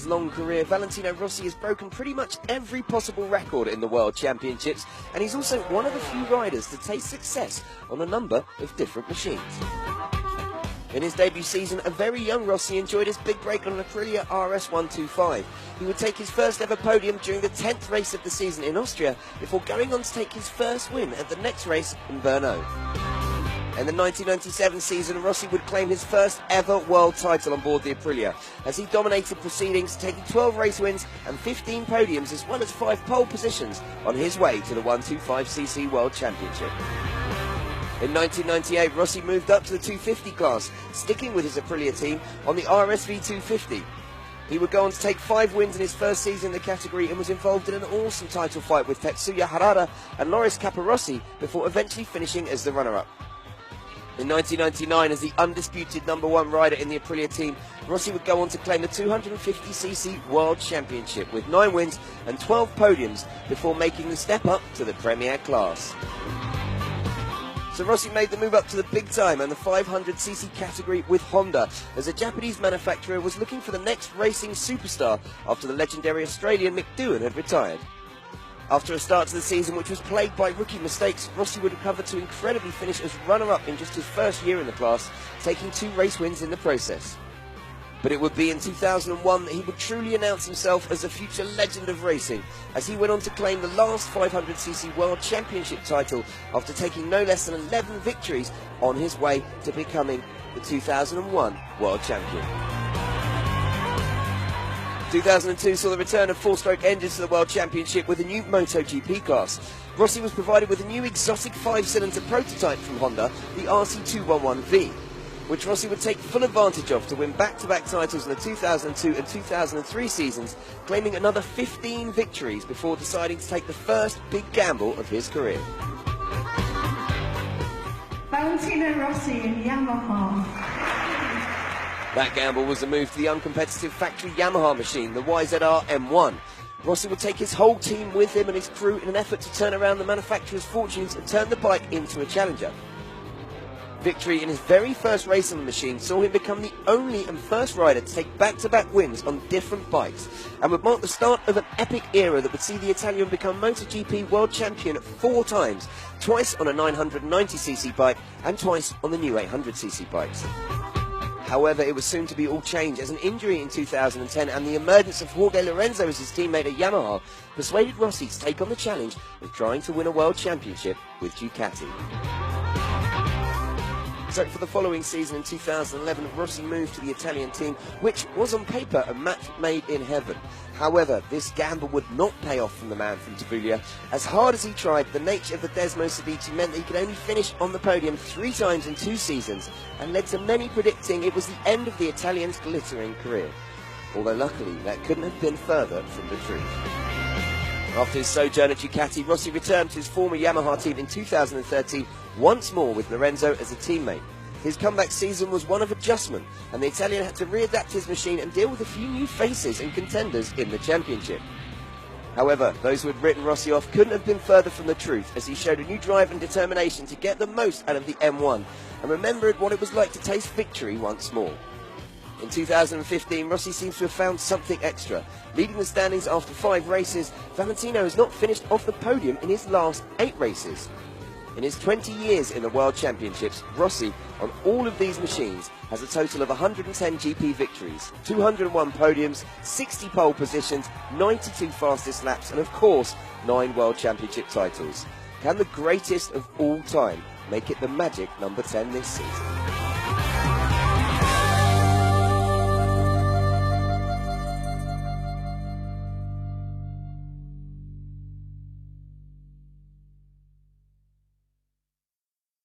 long career, Valentino Rossi has broken pretty much every possible record in the World Championships, and he's also one of the few riders to taste success on a number of different machines. In his debut season, a very young Rossi enjoyed his big break on an Aprilia RS125. He would take his first ever podium during the 10th race of the season in Austria, before going on to take his first win at the next race in Brno. In the 1997 season, Rossi would claim his first ever world title on board the Aprilia, as he dominated proceedings, taking 12 race wins and 15 podiums, as well as 5 pole positions on his way to the 125cc World Championship. In 1998, Rossi moved up to the 250 class, sticking with his Aprilia team on the RSV 250. He would go on to take 5 wins in his first season in the category and was involved in an awesome title fight with Tetsuya Harada and Loris Capirossi before eventually finishing as the runner-up. In 1999, as the undisputed #1 rider in the Aprilia team, Rossi would go on to claim the 250cc World Championship with 9 wins and 12 podiums before making the step up to the Premier class. So Rossi made the move up to the big time and the 500cc category with Honda, as a Japanese manufacturer was looking for the next racing superstar after the legendary Australian Mick Doohan had retired. After a start to the season which was plagued by rookie mistakes, Rossi would recover to incredibly finish as runner-up in just his first year in the class, taking 2 race wins in the process. But it would be in 2001 that he would truly announce himself as a future legend of racing, as he went on to claim the last 500cc World Championship title after taking no less than 11 victories on his way to becoming the 2001 World Champion. 2002 saw the return of 4-stroke engines to the World Championship with a new MotoGP class. Rossi was provided with a new exotic 5-cylinder prototype from Honda, the RC211V, which Rossi would take full advantage of to win back-to-back titles in the 2002 and 2003 seasons, claiming another 15 victories before deciding to take the first big gamble of his career. Valentino Rossi in Yamaha. That gamble was the move to the uncompetitive factory Yamaha machine, the YZR M1. Rossi would take his whole team with him and his crew in an effort to turn around the manufacturer's fortunes and turn the bike into a challenger. Victory in his very first race on the machine saw him become the only and first rider to take back-to-back wins on different bikes, and would mark the start of an epic era that would see the Italian become MotoGP World Champion 4 times, twice on a 990cc bike and twice on the new 800cc bikes. However, it was soon to be all change, as an injury in 2010 and the emergence of Jorge Lorenzo as his teammate at Yamaha persuaded Rossi to take on the challenge of trying to win a world championship with Ducati. So for the following season in 2011, Rossi moved to the Italian team, which was on paper a match made in heaven. However, this gamble would not pay off from the man from Tavuglia. As hard as he tried, the nature of the Desmo Ceviche meant that he could only finish on the podium 3 times in 2 seasons, and led to many predicting it was the end of the Italian's glittering career. Although luckily, that couldn't have been further from the truth. After his sojourn at Ducati, Rossi returned to his former Yamaha team in 2013, once more with Lorenzo as a teammate. His comeback season was one of adjustment, and the Italian had to readapt his machine and deal with a few new faces and contenders in the championship. However, those who had written Rossi off couldn't have been further from the truth, as he showed a new drive and determination to get the most out of the M1, and remembered what it was like to taste victory once more. In 2015, Rossi seems to have found something extra. Leading the standings after 5 races, Valentino has not finished off the podium in his last 8 races. In his 20 years in the World Championships, Rossi, on all of these machines, has a total of 110 GP victories, 201 podiums, 60 pole positions, 92 fastest laps, and of course, 9 World Championship titles. Can the greatest of all time make it the magic number 10 this season?